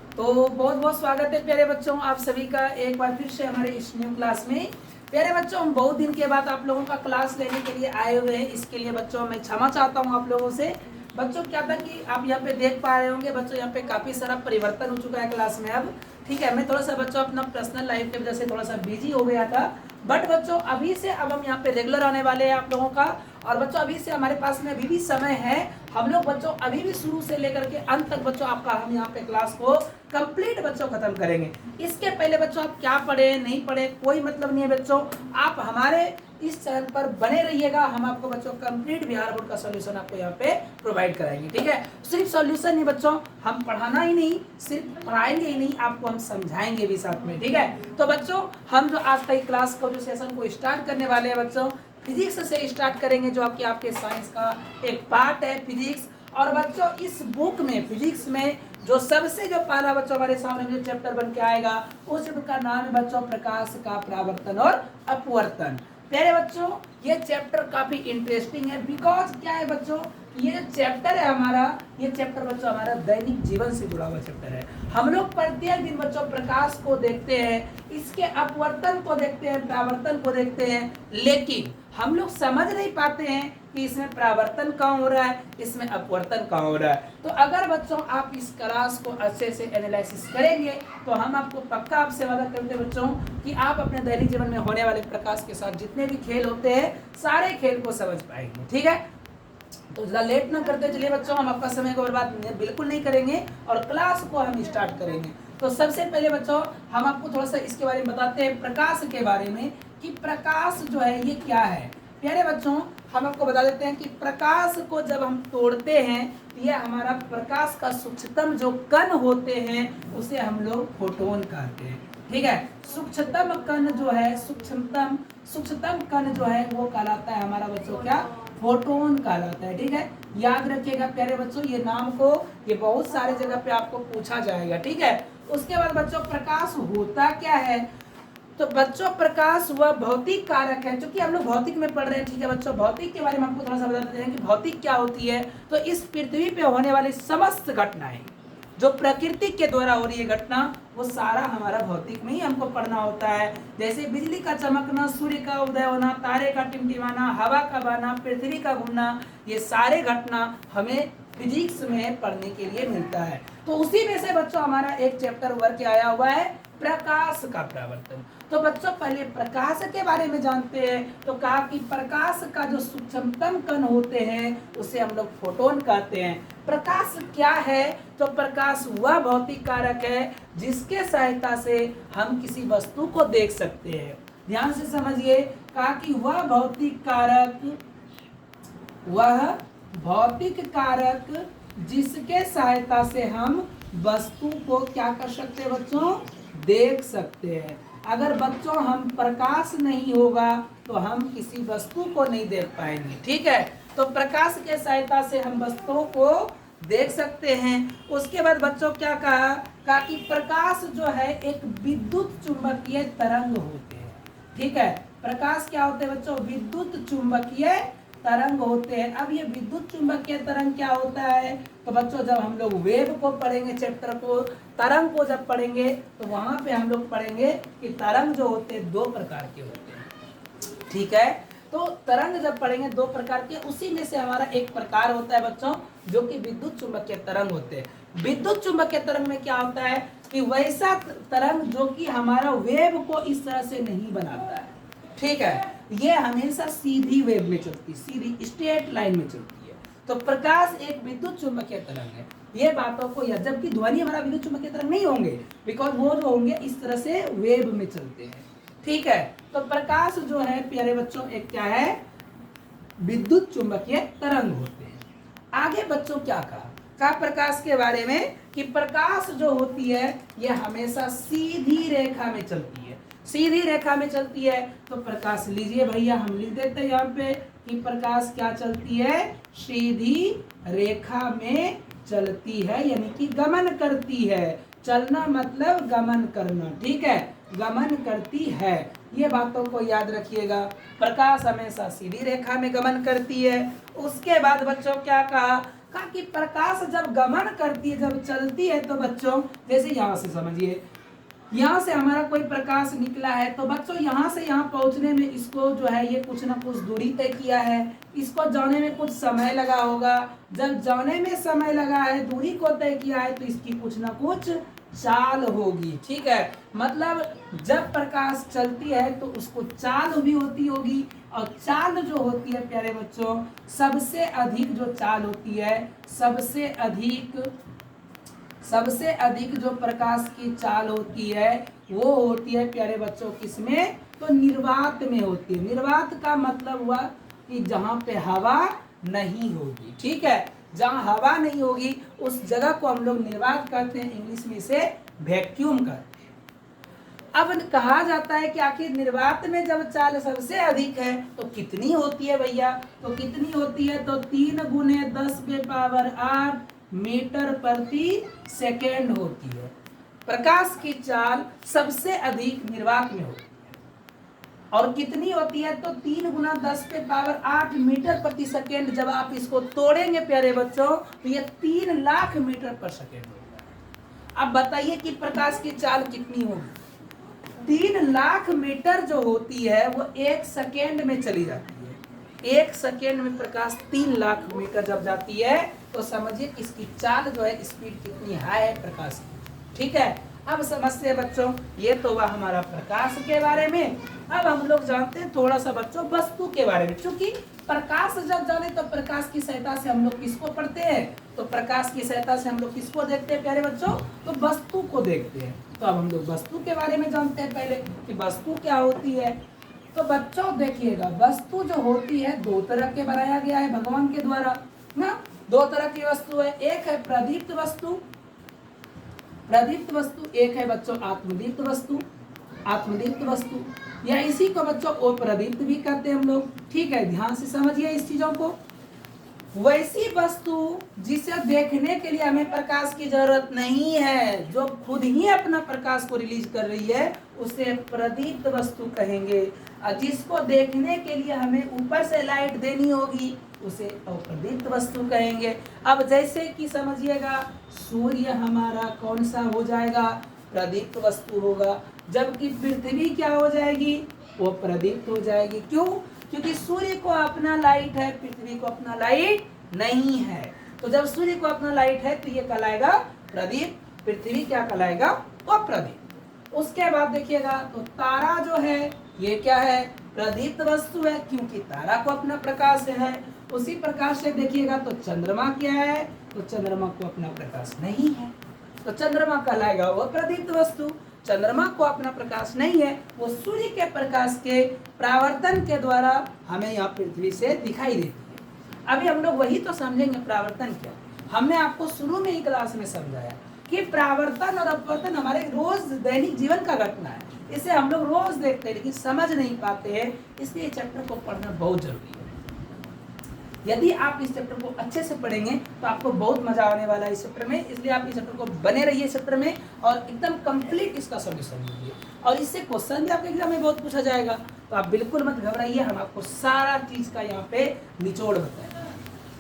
तो बहुत बहुत स्वागत है प्यारे बच्चों, आप सभी का एक बार फिर से हमारे इस न्यू क्लास में। प्यारे बच्चों, हम बहुत दिन के बाद आप लोगों का क्लास लेने के लिए आए हुए हैं। इसके लिए बच्चों मैं क्षमा चाहता हूं आप लोगों से। बच्चों क्या था कि आप यहाँ पे देख पा रहे होंगे बच्चों, यहाँ पे काफ़ी सारा परिवर्तन हो चुका है क्लास में अब। ठीक है, मैं थोड़ा सा बच्चों अपना पर्सनल लाइफ की वजह से थोड़ा सा बिजी हो गया था। बट बच्चों अभी से अब हम यहाँ पे रेगुलर आने वाले हैं आप लोगों का। और बच्चों अभी से हमारे पास में अभी भी समय है। हम लोग बच्चों अभी भी शुरू से लेकर के अंत तक बच्चों आपका हम यहाँ पे क्लास को कंप्लीट बच्चों खत्म करेंगे। इसके पहले बच्चों आप क्या पढ़े नहीं पढ़े कोई मतलब नहीं है बच्चों, आप हमारे इस चैनल पर बने रहिएगा। हम आपको बच्चों कंप्लीट बिहार बोर्ड का सॉल्यूशन आपको यहाँ पे प्रोवाइड कराएंगे। ठीक है, सिर्फ सॉल्यूशन नहीं बच्चों, हम पढ़ाना ही नहीं, सिर्फ पढ़ाएंगे ही नहीं, आपको हम समझाएंगे भी साथ में। ठीक है, तो बच्चों हम जो आज का क्लास को जो सेशन को स्टार्ट करने वाले हैं बच्चों, फिजिक्स से स्टार्ट करेंगे, जो आपके आपके साइंस का एक पार्ट है फिजिक्स। और बच्चों इस बुक में फिजिक्स में जो सबसे जो पहला बच्चों हमारे सामने जो चैप्टर बन के आएगा, उस चैप्टर का नाम है बच्चों प्रकाश का परावर्तन और अपवर्तन। प्यारे बच्चों ये चैप्टर काफी इंटरेस्टिंग है, बिकॉज क्या है बच्चों, ये जो चैप्टर है हमारा, ये चैप्टर बच्चों हमारा दैनिक जीवन से जुड़ा हुआ चैप्टर है। हम लोग प्रत्येक दिन बच्चों प्रकाश को देखते हैं, इसके अपवर्तन को देखते हैं, परावर्तन को देखते हैं, लेकिन हम लोग समझ नहीं पाते हैं कि इसमें परावर्तन कहाँ हो रहा है, इसमें अपवर्तन कहाँ हो रहा है। तो अगर बच्चों आप इस क्लास को अच्छे से एनालिसिस करेंगे तो हम आपको पक्का आपसे वादा करते हैं बच्चों कि आप अपने दैनिक जीवन में होने वाले प्रकाश के साथ जितने भी खेल होते हैं सारे खेल को समझ पाएंगे। ठीक है, तो ज़्यादा लेट ना करते चलिए बच्चों, हम आपका समय को बर्बाद बिल्कुल नहीं करेंगे और क्लास को हम स्टार्ट करेंगे। तो सबसे पहले बच्चों हम आपको थोड़ा सा इसके बारे में बताते हैं, प्रकाश के बारे में, कि प्रकाश जो है ये क्या है। प्यारे बच्चों हम आपको बता देते हैं कि प्रकाश को जब हम तोड़ते हैं, ये हमारा प्रकाश का सूक्ष्मतम जो कण होते हैं उसे हम लोग फोटोन कहते हैं। ठीक है, सूक्ष्मतम कण जो है, सूक्ष्मतम कण जो है वो कहलाता है हमारा बच्चों क्या, फोटोन कहलाता है। ठीक है, याद रखिएगा प्यारे बच्चों ये नाम को, ये बहुत सारे जगह पे आपको पूछा जाएगा। ठीक है, उसके बाद बच्चों प्रकाश होता क्या है, तो बच्चों प्रकाश वह भौतिक कारक है, जो कि हम लोग भौतिक में पढ़ रहे हैं। ठीक है बच्चों, भौतिक के बारे में आपको थोड़ा सा बता देते हैं कि भौतिक क्या होती है। तो इस पृथ्वी पे होने वाली समस्त घटनाएं जो प्रकृति के द्वारा हो रही है घटना, वो सारा हमारा भौतिक में ही हमको पढ़ना होता है। जैसे बिजली का चमकना, सूर्य का उदय होना, तारे का टिमटिमाना, हवा का बहना, पृथ्वी का घूमना, ये सारे घटना हमें फिजिक्स में पढ़ने के लिए मिलता है। तो उसी में से बच्चों हमारा एक चैप्टर वर्क आया हुआ है प्रकाश का परावर्तन। तो बच्चों पहले प्रकाश के बारे में जानते हैं। तो कहा कि प्रकाश का जो सूक्ष्मतम कण होते हैं उसे हम लोग फोटोन कहते हैं। प्रकाश क्या है, तो प्रकाश वह भौतिक कारक है जिसके सहायता से हम किसी वस्तु को देख सकते हैं। ध्यान से समझिए, कहा कि वह भौतिक कारक जिसके सहायता से हम वस्तु को क्या कर सकते हैं बच्चों, देख सकते हैं। अगर बच्चों हम प्रकाश नहीं होगा तो हम किसी वस्तु को नहीं देख पाएंगे। ठीक है, तो प्रकाश के सहायता से हम वस्तुओं को देख सकते हैं। उसके बाद बच्चों क्या कहा कि प्रकाश जो है एक विद्युत चुंबकीय तरंग होते हैं। ठीक है, प्रकाश क्या होते हैं बच्चों, विद्युत चुंबकीय तरंग होते हैं। अब ये विद्युत चुंबकीय तरंग क्या होता है, तो बच्चों जब हम लोग वेव को पढ़ेंगे, चैप्टर को तरंग को जब पढ़ेंगे तो वहां पे हम लोग पढ़ेंगे कि तरंग जो होते हैं दो प्रकार के होते हैं। ठीक है, तो तरंग जब पढ़ेंगे दो प्रकार के, उसी में से हमारा एक प्रकार होता है बच्चों जो कि विद्युत चुंबकीय तरंग होते हैं। विद्युत चुंबकीय तरंग में क्या होता है कि वैसा तरंग जो कि हमारा वेव को इस तरह से नहीं बनाता है। ठीक है, ये हमेशा सीधी वेव में चलती है, सीधी स्ट्रेट लाइन में चलती है। तो प्रकाश एक विद्युत चुंबकीय तरंग है, ये बातों को, या जबकि ध्वनि हमारा विद्युत चुंबकीय तरंग नहीं होंगे, बिकॉज वो जो होंगे इस तरह से वेव में चलते हैं। ठीक है, तो प्रकाश जो है प्यारे बच्चों एक क्या है, विद्युत चुंबकीय तरंग होते हैं। आगे बच्चों क्या कहा प्रकाश के बारे में, कि प्रकाश जो होती है ये हमेशा सीधी रेखा में चलती है, सीधी रेखा में चलती है। तो प्रकाश लीजिए भैया, हम लिख देते हैं यहाँ पे कि प्रकाश क्या चलती है, सीधी रेखा में चलती है, यानी कि गमन करती है। चलना मतलब गमन करना। ठीक है, गमन करती है, ये बातों को याद रखिएगा। प्रकाश हमेशा सीधी रेखा में गमन करती है। उसके बाद बच्चों क्या कहा कहा कि प्रकाश जब गमन करती है, जब चलती है, तो बच्चों जैसे यहाँ से समझिए, यहाँ से हमारा कोई प्रकाश निकला है, तो बच्चों यहाँ से यहाँ पहुँचने में इसको जो है ये कुछ ना कुछ दूरी तय किया है, इसको जाने में कुछ समय लगा होगा। जब जाने में समय लगा है, दूरी को तय किया है, तो इसकी कुछ ना कुछ चाल होगी। ठीक है, मतलब जब प्रकाश चलती है तो उसको चाल भी होती होगी, और चाल जो होती है प्यारे बच्चों, सबसे अधिक जो चाल होती है, सबसे अधिक जो प्रकाश की चाल होती है वो होती है प्यारे बच्चों किसमें, तो निर्वात में होती है। निर्वात का मतलब हुआ कि जहाँ पे हवा नहीं होगी। ठीक है, जहाँ हवा नहीं होगी उस जगह को हम लोग निर्वात कहते हैं, इंग्लिश में इसे वैक्यूम कहते हैं। अब कहा जाता है कि आखिर निर्वात में जब चाल सबसे अधिक है तो कितनी होती है भैया, तो कितनी होती है, तो 3 × 10⁸ मीटर प्रति सेकेंड होती है। प्रकाश की चाल सबसे अधिक निर्वात में होती है, और कितनी होती है, तो 3 × 10⁸ मीटर प्रति सेकेंड। जब आप इसको तोड़ेंगे प्यारे बच्चों तो ये 3 लाख मीटर पर सेकेंड होगा। अब बताइए कि प्रकाश की चाल कितनी होगी। 3 लाख मीटर जो होती है वो 1 सेकेंड में चली जाती है। 1 सेकेंड में प्रकाश 3 लाख मीटर जब जाती है तो समझिए इसकी चाल जो है, स्पीड कितनी हाई है प्रकाश की। ठीक है, अब समझते हैं बच्चों, ये तो हुआ हमारा प्रकाश के बारे में। अब हम लोग जानते हैं थोड़ा सा बच्चों वस्तु के बारे में। चूंकि प्रकाश जब जाने तो प्रकाश की सहायता से हम लोग किसको पढ़ते हैं, तो प्रकाश की सहायता से हम लोग किसको देखते हैं प्यारे बच्चों, तो वस्तु को देखते हैं। तो अब हम लोग वस्तु के बारे में जानते हैं पहले कि वस्तु क्या होती है। तो बच्चों देखिएगा, वस्तु जो होती है 2 तरह के बनाया गया है भगवान के द्वारा ना। 2 तरह की वस्तु है, एक है प्रदीप्त वस्तु, एक है बच्चों आत्मदीप्त वस्तु, या इसी को बच्चों अप्रदीप्त भी कहते हैं हम लोग। ठीक है, ध्यान से समझिए इस चीजों को। वैसी वस्तु जिसे देखने के लिए हमें प्रकाश की जरूरत नहीं है, जो खुद ही अपना प्रकाश को रिलीज कर रही है, उसे प्रदीप्त वस्तु कहेंगे। और जिसको देखने के लिए हमें ऊपर से लाइट देनी होगी उसे अप्रदीप्त वस्तु कहेंगे। अब जैसे कि समझिएगा, सूर्य हमारा कौन सा हो जाएगा, प्रदीप्त वस्तु होगा, जबकि पृथ्वी क्या हो जाएगी, वो प्रदीप्त हो जाएगी। क्यों, क्योंकि सूर्य को अपना लाइट है, पृथ्वी को अपना लाइट नहीं है। तो जब सूर्य को अपना लाइट है तो ये कहलाएगा प्रदीप्त, पृथ्वी क्या कहलाएगा, अप्रदीप्त। उसके बाद देखिएगा, तो तारा जो है ये क्या है, प्रदीप्त वस्तु है, क्योंकि तारा को अपना प्रकाश है। उसी प्रकार से देखिएगा तो चंद्रमा क्या है, तो चंद्रमा को अपना प्रकाश नहीं है, तो चंद्रमा कहलाएगा वो प्रदीप्त वस्तु। चंद्रमा को अपना प्रकाश नहीं है, वो सूर्य के प्रकाश के परावर्तन के द्वारा हमें यहाँ पृथ्वी से दिखाई देती है। अभी हम लोग वही तो समझेंगे परावर्तन क्या। हमने आपको शुरू में ही क्लास में समझाया कि परावर्तन और अपवर्तन हमारे रोज दैनिक जीवन का घटना है, इसे हम लोग रोज देखते हैं लेकिन समझ नहीं पाते हैं, इसलिए चैप्टर को पढ़ना बहुत जरूरी है। यदि आप इस चैप्टर को अच्छे से पढ़ेंगे तो आपको बहुत मजा आने वाला है इस चैप्टर में, इसलिए आप इस चैप्टर को बने रहिए इस चैप्टर में और एकदम कंप्लीट इसका सॉल्यूशन लीजिए। और इससे क्वेश्चन भी आपके एग्जाम में बहुत पूछा जाएगा, तो आप बिल्कुल मत घबराइए, हम आपको सारा चीज का यहाँ पे निचोड़ बताएंगे।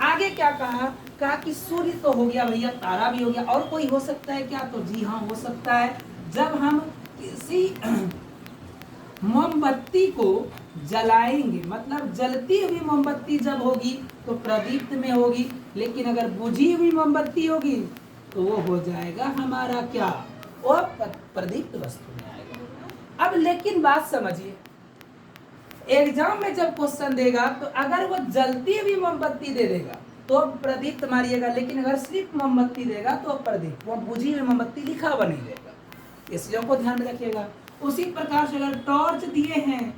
आगे क्या कहा कि सूर्य तो हो गया भैया, तारा भी हो गया, और कोई हो सकता है क्या, तो जी हाँ हो सकता है। जब हम किसी मोमबत्ती को जलाएंगे, मतलब जलती हुई मोमबत्ती जब होगी तो प्रदीप्त में होगी, लेकिन अगर बुझी हुई मोमबत्ती होगी तो वो हो जाएगा हमारा क्या, वो प्रदीप्त वस्तु में आएगा। अब लेकिन बात समझिए, एग्जाम में जब क्वेश्चन देगा तो अगर वो जलती हुई मोमबत्ती दे देगा तो प्रदीप्त मारिएगा, लेकिन अगर सिर्फ मोमबत्ती देगा तो प्रदीप्त, वो बुझी हुई मोमबत्ती लिखा हुआ नहीं देगा, इसलिए को ध्यान में रखिएगा। उसी प्रकार से अगर टॉर्च दिए हैं,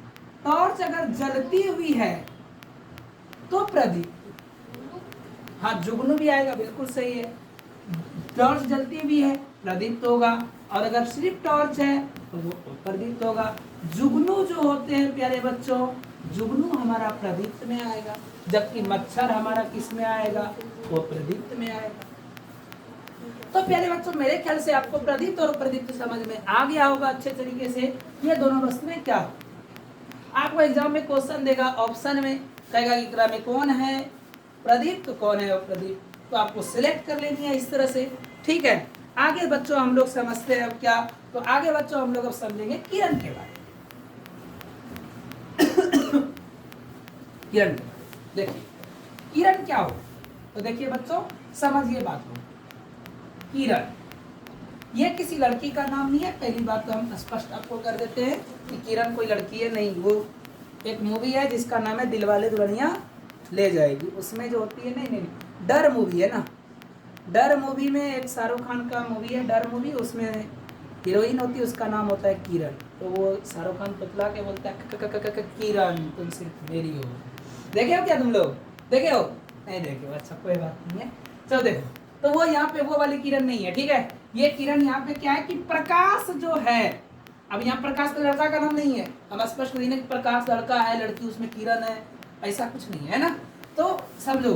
टॉर्च अगर जलती हुई है तो प्रदीप्त, हाँ जुगनू भी आएगा, बिल्कुल सही है, टॉर्च जलती हुई है प्रदीप्त होगा, और अगर सिर्फ टॉर्च है तो वो प्रदीप्त होगा। जुगनू जो होते हैं प्यारे बच्चों, जुगनू हमारा प्रदीप्त में आएगा, जबकि मच्छर हमारा किस में आएगा, वो प्रदीप्त में आएगा। तो प्यारे बच्चों मेरे ख्याल से आपको प्रदीप्त और अप्रदीप्त समझ में आ गया होगा अच्छे तरीके से। ये दोनों वस्तुएं क्या, आपको एग्जाम में क्वेश्चन देगा, ऑप्शन में कहेगा कि क्रम में कौन है प्रदीप्त, कौन है अप्रदीप्त, तो आपको सिलेक्ट कर लेनी है इस तरह से। ठीक है, आगे बच्चों हम लोग समझते हैं अब क्या, तो आगे बच्चों हम लोग अब समझेंगे किरण के बारे में। किरण के बारे में देखिए किरण क्या हो, तो देखिए बच्चों समझिए बात को। किरण ये किसी लड़की का नाम नहीं है, पहली बात तो हम स्पष्ट आपको कर देते हैं कि किरण कोई लड़की है नहीं, वो एक मूवी है जिसका नाम है दिलवाले दुल्हनिया ले जाएगी। उसमें जो होती है नहीं डर मूवी है ना, डर मूवी में एक शाहरुख खान का मूवी है डर मूवी, उसमें हीरोइन होती है उसका नाम होता है किरण। तो वो शाहरुख खान बतला के बोलता है किरण तुम सिर्फ मेरी हो। देखे हो क्या तुम लोग, देखे हो नहीं देखे हो, अच्छा कोई बात नहीं है। चलो देखो, तो वो यहाँ पे वो वाली किरण नहीं है, ठीक है। ये किरण यहाँ पे क्या है कि प्रकाश जो है, अब यहाँ प्रकाश तो लड़का का नाम नहीं है, हम स्पष्ट नहीं कि प्रकाश लड़का है लड़की उसमें किरण है, ऐसा कुछ नहीं है ना। तो समझो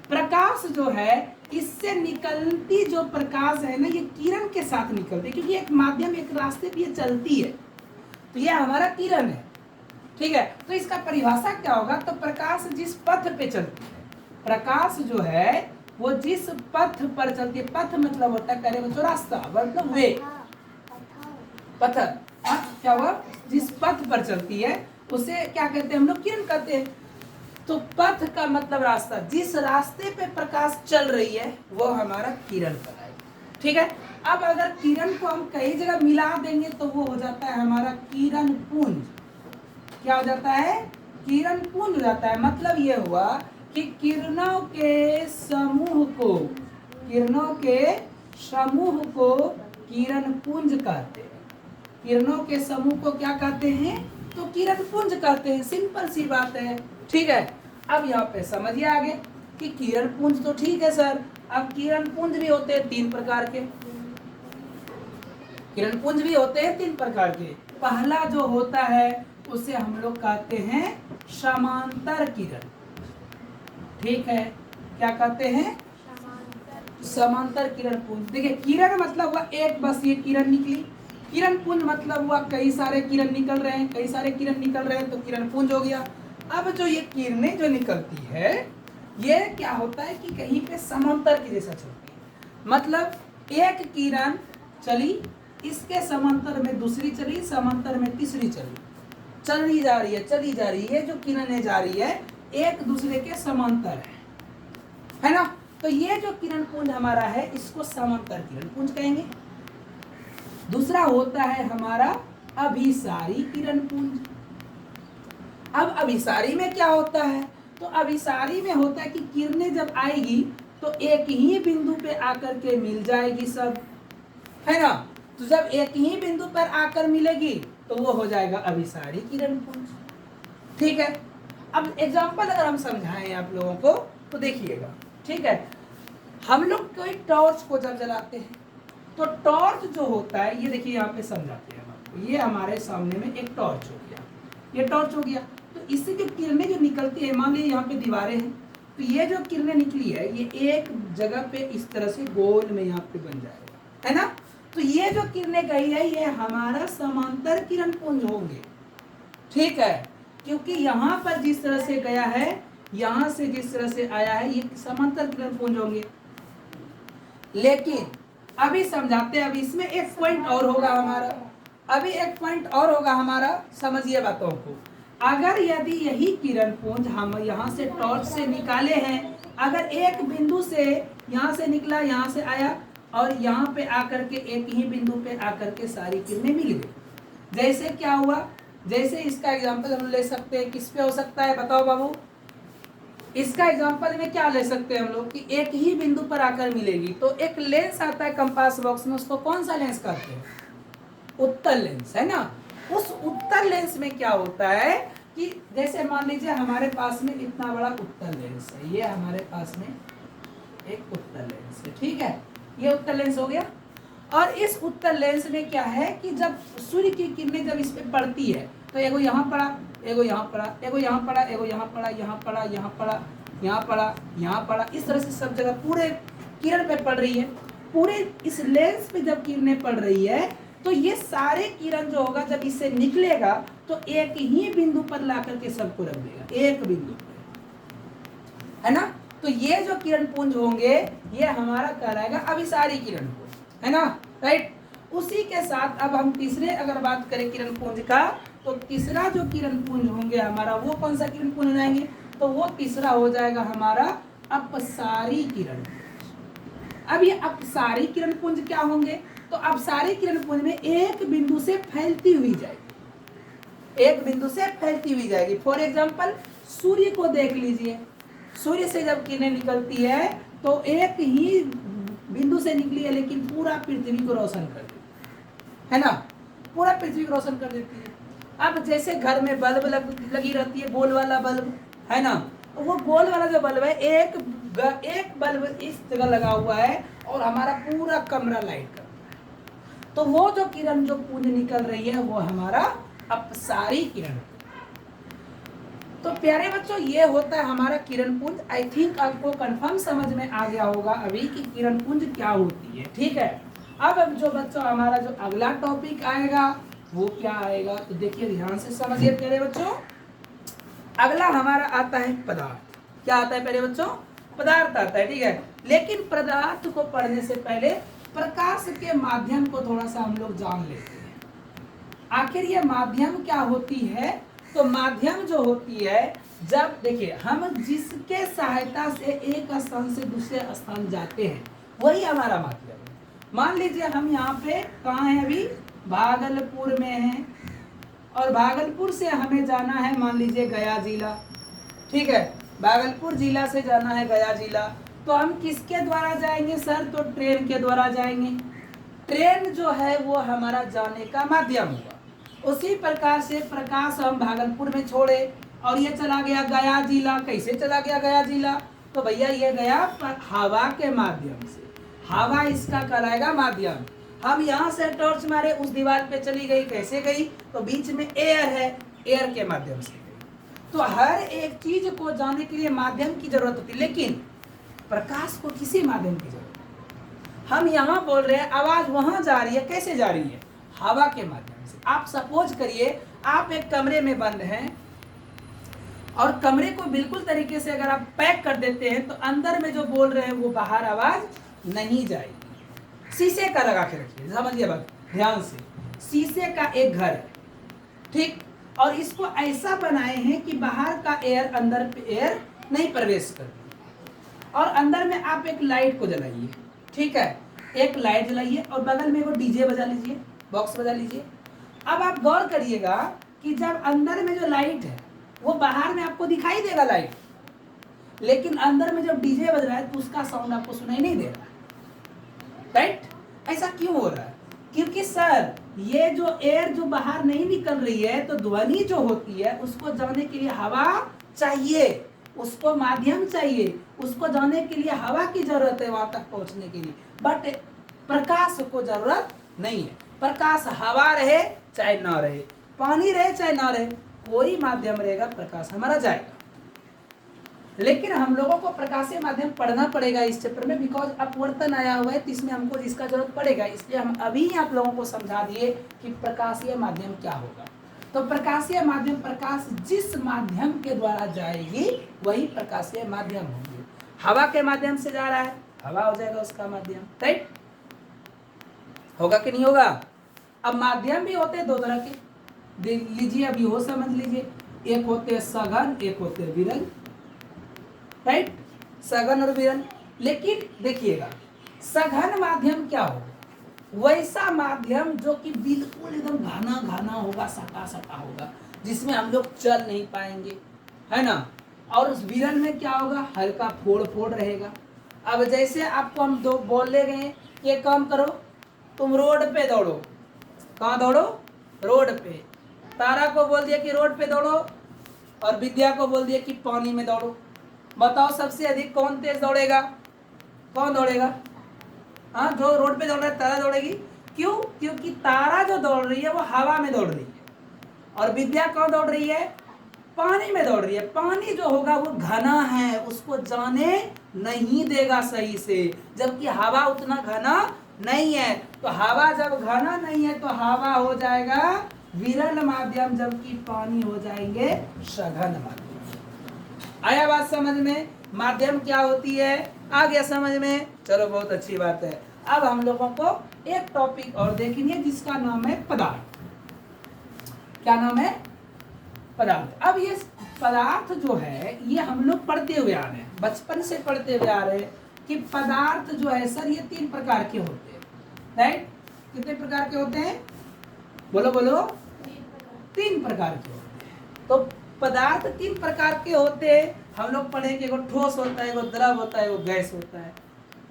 प्रकाश जो है इससे निकलती जो प्रकाश है ना, ये किरण के साथ निकलती है, क्योंकि एक माध्यम एक रास्ते पे ये चलती है, तो ये हमारा किरण है। ठीक है, तो इसका परिभाषा क्या होगा, तो प्रकाश जिस पथ पे चलती है, प्रकाश जो है वो जिस पथ पर चलती है, पथ मतलब होता है, कह रहे बच्चों रास्ता, मतलब वे पथ, क्या हुआ, जिस पथ पर चलती है उसे क्या कहते हैं हम लोग, किरण कहते हैं। तो पथ का मतलब रास्ता, जिस रास्ते पे प्रकाश चल रही है वो हमारा किरण कहलाएगा। ठीक है, अब अगर किरण को हम कई जगह मिला देंगे तो वो हो जाता है हमारा किरण पुंज। क्या हो जाता है, किरण पुंज हो जाता है। मतलब ये हुआ कि किरणों के समूह को, किरणों के समूह को किरण पुंज कहते हैं। किरणों के समूह को क्या कहते हैं, तो किरण पुंज कहते हैं, सिंपल सी बात है। ठीक है, अब यहाँ पे समझिए आगे कि किरण पुंज तो ठीक है सर, अब किरण पुंज भी होते हैं 3 प्रकार के, किरण पुंज भी होते हैं 3 प्रकार के। पहला जो होता है उसे हम लोग कहते हैं समांतर किरण। ठीक है, क्या कहते हैं, समांतर किरण पुंज। देखिए किरण मतलब हुआ एक, बस ये किरण निकली, किरण पुंज मतलब हुआ कई सारे किरण निकल रहे हैं, कई सारे किरण निकल रहे हैं तो किरण पुंज हो गया। अब जो ये किरणें जो निकलती है ये क्या होता है कि कहीं पे समांतर की जैसा चलती है, मतलब एक किरण चली, इसके समांतर में दूसरी चली, समांतर में तीसरी चली, चली जा रही है, चली जा रही है। ये जो किरणें जा रही है एक दूसरे के समांतर है ना। तो ये जो किरण पुंज हमारा है इसको समांतर किरण पुंज कहेंगे। दूसरा होता है हमारा अभिसारी किरण पुंज। अब अभिसारी में क्या होता है, तो अभिसारी में होता है कि किरणें जब आएगी तो एक ही बिंदु पे आकर के मिल जाएगी सब, है ना। तो जब एक ही बिंदु पर आकर मिलेगी तो वो हो जाएगा अभिसारी किरण पुंज। ठीक है, अब एग्जांपल अगर हम समझाएं आप लोगों को तो देखिएगा। ठीक है, हम लोग कोई टॉर्च को जब जलाते हैं तो टॉर्च जो होता है, ये देखिए यहाँ पे समझाते हैं आपको, ये हमारे सामने में एक टॉर्च हो गया, ये टॉर्च हो गया। तो इससे जो किरणें जो निकलती है, मान लीजिए यहाँ पे दीवारें हैं, तो ये जो किरणें निकली है ये एक जगह पे इस तरह से गोल में यहाँ पे बन जाएगा, है ना। तो ये जो किरणें गई है ये हमारा समांतर किरण पुंज होंगे। ठीक है, क्योंकि यहाँ पर जिस तरह से गया है, यहाँ से जिस तरह से आया है, ये समांतर किरण पुंज होंगे। लेकिन अभी समझाते हैं, अभी इसमें एक पॉइंट और होगा हमारा, अभी एक पॉइंट और होगा हमारा, समझिए बातों को। अगर यदि यही किरण पुंज हम यहाँ से टॉर्च से निकाले हैं, अगर एक बिंदु से यहाँ से निकला, यहाँ से आया और यहाँ पे आकर के एक ही बिंदु पे आकर के सारी किरणें मिल गई, जैसे क्या हुआ, जैसे इसका एग्जांपल हम ले सकते हैं, किस पे हो सकता है बताओ बाबू। इसका एग्जांपल में क्या ले सकते हैं हम लोग कि एक ही बिंदु पर आकर मिलेगी, तो एक लेंस आता है कंपास बॉक्स में, उसको कौन सा लेंस कहते हैं, उत्तल लेंस, है ना। उस उत्तल लेंस में क्या होता है कि जैसे मान लीजिए हमारे पास में इतना बड़ा उत्तल लेंस है, ये हमारे पास में एक उत्तल लेंस है। ठीक है, ये उत्तल लेंस हो गया। और इस उत्तल लेंस में क्या है कि जब सूर्य की किरणें जब इस पे पड़ती है तो एगो यहाँ पड़ा, एगो यहाँ पड़ा, एगो यहाँ पड़ा, एगो यहाँ पड़ा, यहाँ पड़ा, यहाँ पड़ा, यहाँ पड़ा, यहाँ पड़ा, इस तरह से सब जगह पूरे किरण पे पड़ रही है। पूरे इस लेंस पे जब किरणें पड़ रही है तो ये सारे किरण जो होगा जब इससे निकलेगा तो एक ही बिंदु पर ला करके सबको रख देगा, एक बिंदु पर, है ना। तो ये जो किरण पुंज होंगे ये हमारा कहलाएगा अभिसारी किरण पुंज, है ना, राइट। उसी के साथ अब हम तीसरे अगर बात करें किरण पुंज का, तो तीसरा जो किरण पुंज होंगे हमारा वो कौन सा किरण पुंज हो जाएंगे, तो वो तीसरा हो जाएगा हमारा अपसारी किरण पुंज। अब ये अपसारी किरण पुंज क्या होंगे, तो अपसारी किरण पुंज में एक बिंदु से फैलती हुई जाएगी, एक बिंदु से फैलती हुई जाएगी। फॉर एग्जाम्पल सूर्य को देख लीजिए, सूर्य से जब किरणें निकलती है तो एक ही बिंदु से निकली है लेकिन पूरा पृथ्वी को रोशन कर देती है ना, पूरा पृथ्वी को रोशन कर देती है। अब जैसे घर में बल्ब लगी रहती है, गोल वाला बल्ब, है ना, तो वो गोल वाला जो बल्ब है एक बल्ब इस जगह लगा हुआ है और हमारा पूरा कमरा लाइट कर रहा है, तो वो जो किरण जो पुंज निकल रही है वो हमारा अपसारी किरण। तो प्यारे बच्चों ये होता है हमारा किरण पुंज। आई थिंक आपको कंफर्म समझ में आ गया होगा अभी कि किरण पुंज क्या होती है, ठीक है। अब जो बच्चों हमारा जो अगला टॉपिक आएगा वो क्या आएगा, तो देखिए ध्यान से समझिए प्यारे बच्चों। अगला हमारा आता है पदार्थ। क्या आता है प्यारे बच्चों, पदार्थ आता है, ठीक है। लेकिन पदार्थ को पढ़ने से पहले प्रकाश के माध्यम को थोड़ा सा हम लोग जान लेते हैं। आखिर ये माध्यम क्या होती है, तो माध्यम जो होती है, जब देखिए हम जिसके सहायता से एक स्थान से दूसरे स्थान जाते हैं वही हमारा माध्यम है। मान लीजिए हम यहाँ पे कहाँ हैं अभी, भागलपुर में हैं, और भागलपुर से हमें जाना है मान लीजिए गया जिला, ठीक है। भागलपुर जिला से जाना है गया जिला, तो हम किसके द्वारा जाएंगे सर, तो ट्रेन के द्वारा जाएंगे। ट्रेन जो है वो हमारा जाने का माध्यम हुआ। उसी प्रकार से प्रकाश हम भागलपुर में छोड़े और ये चला गया गया जिला। कैसे चला गया गया जिला, तो भैया ये गया हवा के माध्यम से, हवा इसका कहलाएगा माध्यम। हम यहाँ से टॉर्च मारे उस दीवार पे चली गई, कैसे गई, तो बीच में एयर है, एयर के माध्यम से गई। तो हर एक चीज को जाने के लिए माध्यम की जरूरत होती है, लेकिन प्रकाश को किसी माध्यम की जरूरत है। हम यहाँ बोल रहे हैं आवाज वहां जा रही है, कैसे जा रही है, हवा के माध्यम से। आप सपोज करिए आप एक कमरे में बंद हैं और कमरे को बिल्कुल तरीके से अगर आप पैक कर देते हैं तो अंदर में जो बोल रहे हैं वो बाहर आवाज नहीं जाएगी। शीशे का लगा के रखिए, समझिए बात ध्यान से। शीशे का एक घर है, ठीक, और इसको ऐसा बनाए हैं कि बाहर का एयर अंदर पे एयर नहीं प्रवेश करती। और अंदर में आप एक लाइट को जलाइए, ठीक है, एक लाइट जलाइए और बगल में वो डीजे बजा लीजिए, बॉक्स बजा लीजिए। अब आप गौर करिएगा कि जब अंदर में जो लाइट है वो बाहर में आपको दिखाई देगा लाइट, लेकिन अंदर में जब डीजे बज रहा है तो उसका साउंड आपको सुनाई नहीं दे रहा, राइट। ऐसा क्यों हो रहा है, क्योंकि सर ये जो एयर जो बाहर नहीं निकल रही है, तो ध्वनि जो होती है उसको जाने के लिए हवा चाहिए, उसको माध्यम चाहिए, उसको जाने के लिए हवा की जरूरत है वहां तक पहुंचने के लिए। बट प्रकाश को जरूरत नहीं है। प्रकाश हवा रहे चाहे ना रहे, पानी रहे चाहे ना रहे, कोई माध्यम रहेगा प्रकाश हमारा जाएगा। लेकिन हम लोगों को प्रकाशीय माध्यम पढ़ना पड़ेगा इस चैप्टर में, बिकॉज अपवर्तन आया हुआ है तो इसमें हमको इसका जरूरत पड़ेगा। इसलिए हम अभी आप लोगों को समझा दिए कि प्रकाशीय माध्यम क्या होगा। तो प्रकाशीय माध्यम, प्रकाश जिस माध्यम के द्वारा जाएगी वही प्रकाशीय माध्यम होगी। हवा के माध्यम से जा रहा है, हवा हो जाएगा उसका माध्यम, राइट। होगा कि नहीं होगा। अब माध्यम भी होते हैं दो तरह के, देख लीजिए अभी हो समझ लीजिए। एक होते हैं सघन, एक होते हैं विरल, राइट, सघन और विरल। लेकिन देखिएगा सघन माध्यम क्या होगा, वैसा माध्यम जो कि बिल्कुल एकदम घना घना होगा, सटा सटा होगा, जिसमें हम लोग चल नहीं पाएंगे, है ना। और उस विरल में क्या होगा, हल्का फोड़ फोड़ रहेगा। अब जैसे आपको हम दो बोल ले गए ये काम करो, तुम रोड पे दौड़ो, कहाँ दौड़ो, रोड पे। तारा को बोल दिया कि रोड पे दौड़ो और विद्या को बोल दिया कि पानी में दौड़ो। बताओ सबसे अधिक कौन तेज दौड़ेगा, कौन दौड़ेगा, हाँ जो रोड पे दौड़ रहा है तारा दौड़ेगी। क्यों, क्योंकि तारा जो दौड़ रही है वो हवा में दौड़ रही है और विद्या कौन दौड़ रही है, पानी में दौड़ रही है। पानी जो होगा वो घना है, उसको जाने नहीं देगा सही से, जबकि हवा उतना घना नहीं है। तो हवा जब घना नहीं है तो हवा हो जाएगा विरल माध्यम, जबकि पानी हो जाएंगे सघन माध्यम। आया बात समझ में। माध्यम क्या होती है, आ गया समझ में? चलो बहुत अच्छी बात है। अब हम लोगों को एक टॉपिक और देखेंगे जिसका नाम है पदार्थ। क्या नाम है? पदार्थ। अब ये पदार्थ जो है ये हम लोग पढ़ते हुए आ रहे हैं, बचपन से पढ़ते हुए आ रहे हैं कि पदार्थ जो है सर ये 3 प्रकार के होते हैं, राइट? कितने प्रकार के होते हैं? बोलो बोलो। 3 प्रकार के होते हैं। तो पदार्थ 3 प्रकार के होते हैं। हम लोग पढ़े कि एगो ठोस होता है, एगो द्रव होता है, एगो गैस होता है,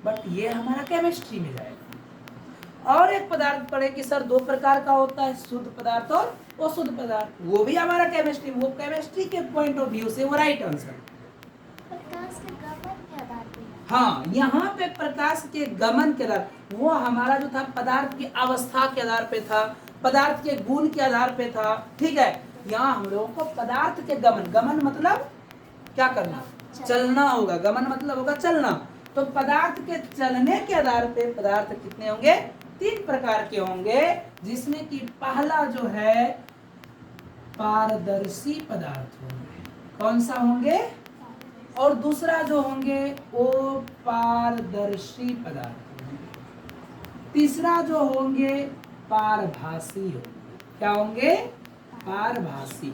बट ये हमारा केमिस्ट्री में जाएगा। और एक पदार्थ पढ़े कि सर 2 प्रकार का होता है, शुद्ध पदार्थ और अशुद्ध पदार्थ, वो भी हमारा केमिस्ट्री, वो केमिस्ट्री के पॉइंट ऑफ व्यू से वो राइट आंसर। प्रकाश के गमन के आधार पे। हाँ, यहाँ पे प्रकाश के गमन के आधार, वो हमारा जो था पदार्थ की अवस्था के आधार पे था, पदार्थ के गुण के आधार पे था, ठीक है। यहाँ हम लोगों को पदार्थ के गमन, गमन मतलब क्या करना, चलना होगा, गमन मतलब होगा चलना। तो पदार्थ के चलने के आधार पे पदार्थ कितने होंगे? 3 प्रकार के होंगे, जिसमें कि पहला जो है पारदर्शी पदार्थ होंगे। कौन सा होंगे? और दूसरा जो होंगे वो पारदर्शी पदार्थ होंगे। तीसरा जो होंगे पारभासी होंगे। क्या होंगे? पारभासी।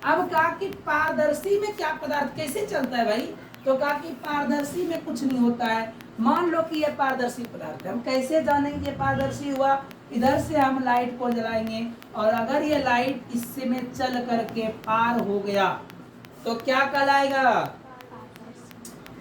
अब कहा कि पारदर्शी में क्या पदार्थ कैसे चलता है भाई? तो कहा कि पारदर्शी में कुछ नहीं होता है। मान लो कि ये पारदर्शी पदार्थ है, हम कैसे जानेंगे ये पारदर्शी हुआ? इधर से हम लाइट को जलाएंगे और अगर ये लाइट इससे में चल करके पार हो गया तो क्या कहलाएगा?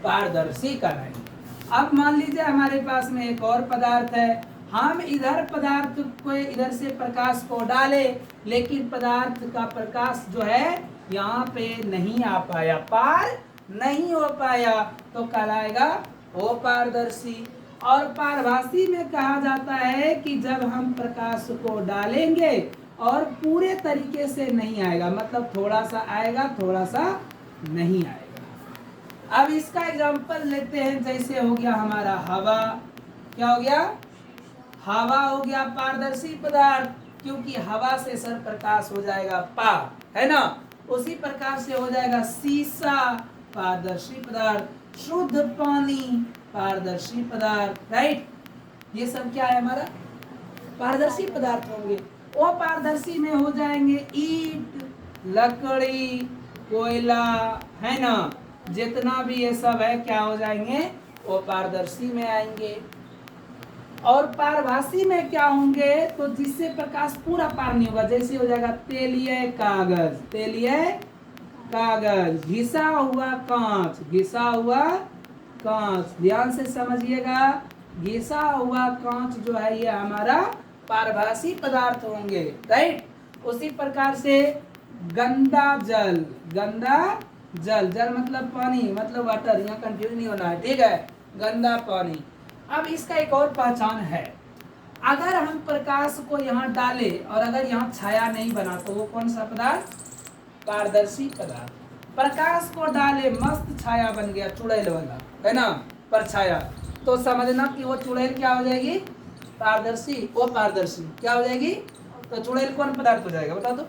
पारदर्शी कहलाएगा। अब मान लीजिए हमारे पास में एक और पदार्थ है, हम इधर पदार्थ को इधर से प्रकाश को डाले, लेकिन पदार्थ का प्रकाश जो है यहाँ पे नहीं आ पाया, पार नहीं हो पाया, तो कहलाएगा अपारदर्शी। और पारभासी में कहा जाता है कि जब हम प्रकाश को डालेंगे और पूरे तरीके से नहीं आएगा, मतलब थोड़ा सा आएगा थोड़ा सा नहीं आएगा। अब इसका एग्जांपल लेते हैं, जैसे हो गया हमारा हवा। क्या हो गया? हवा हो गया पारदर्शी पदार्थ, क्योंकि हवा से सर प्रकाश हो जाएगा पार, है ना? उसी प्रकार से हो जाएगा शीशा पारदर्शी पदार्थ, शुद्ध पानी पारदर्शी पदार्थ, राइट? ये सब क्या है हमारा? पारदर्शी पदार्थ होंगे। वो पारदर्शी में हो जाएंगे ईंट, लकड़ी, कोयला, है ना? जितना भी ये सब है क्या हो जाएंगे? वो पारदर्शी में आएंगे। और पारभासी में क्या होंगे? तो जिससे प्रकाश पूरा पार नहीं होगा, जैसे हो जाएगा तेलीय कागज, तेलीय कागज, घिसा हुआ कांच, घिसा हुआ कांच, ध्यान से समझिएगा, घिसा हुआ कांच जो है ये हमारा पारभासी पदार्थ होंगे, राइट? उसी प्रकार से गंदा जल, गंदा जल, जल मतलब पानी, मतलब वाटर, यहाँ कंफ्यूज नहीं होना है, ठीक है? गंदा पानी। अब इसका एक और पहचान है, अगर हम प्रकाश को यहाँ डाले और अगर यहाँ छाया नहीं बना तो वो कौन सा पदार्थ? पारदर्शी पदार्थ। प्रकाश को डाले मस्त छाया बन गया, चुड़ैल वाला, है ना? पर छाया, तो समझना कि वो चुड़ैल क्या हो जाएगी? पारदर्शी। वो पारदर्शी क्या हो जाएगी? तो चुड़ैल कौन पदार्थ हो जाएगा बता दो?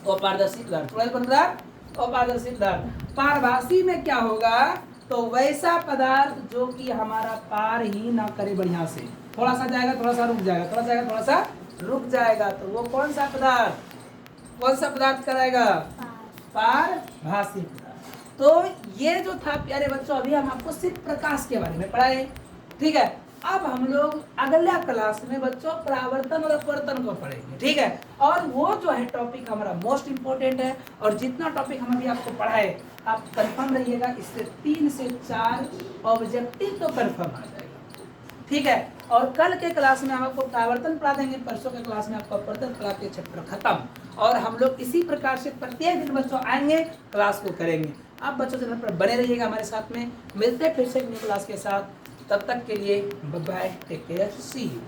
वो पारदर्शी पदार्थ। चुड़ैल कौन पदार्थ? वो पारदर्शी पदार्थ। पारभासी में क्या होगा? तो वैसा पदार्थ जो कि हमारा पार ही ना करे बढ़िया से, थोड़ा सा जाएगा थोड़ा सा रुक जाएगा, थोड़ा जाएगा थोड़ा सा रुक जाएगा, तो वो कौन सा पदार्थ? कौन सा पदार्थ कराएगा? पारभासी पदार्थ। तो ये जो था प्यारे बच्चों, अभी हम आपको सिर्फ प्रकाश के बारे में पढ़ाए, ठीक है? अब हम लोग अगला क्लास में बच्चों परावर्तन और अपवर्तन को पढ़ेंगे, ठीक है? और वो जो है टॉपिक हमारा मोस्ट इम्पोर्टेंट है, और जितना टॉपिक हम अभी आपको पढ़ाए आप कंफर्म रहिएगा, इससे 3 से 4 ऑब्जेक्टिव तो कंफर्म आ जाएगा, ठीक है? और कल के क्लास में हम आपको परावर्तन पढ़ा देंगे, परसों के क्लास में आपको अपवर्तन पढ़ा के चैप्टर खत्म। और हम लोग इसी प्रकार से प्रत्येक दिन बच्चों आएंगे, क्लास को करेंगे। आप बच्चों चैनल पर बने रहिएगा हमारे साथ में, मिलते हैं फिर से न्यू क्लास के साथ। तब तक के लिए bye bye, take care, see you.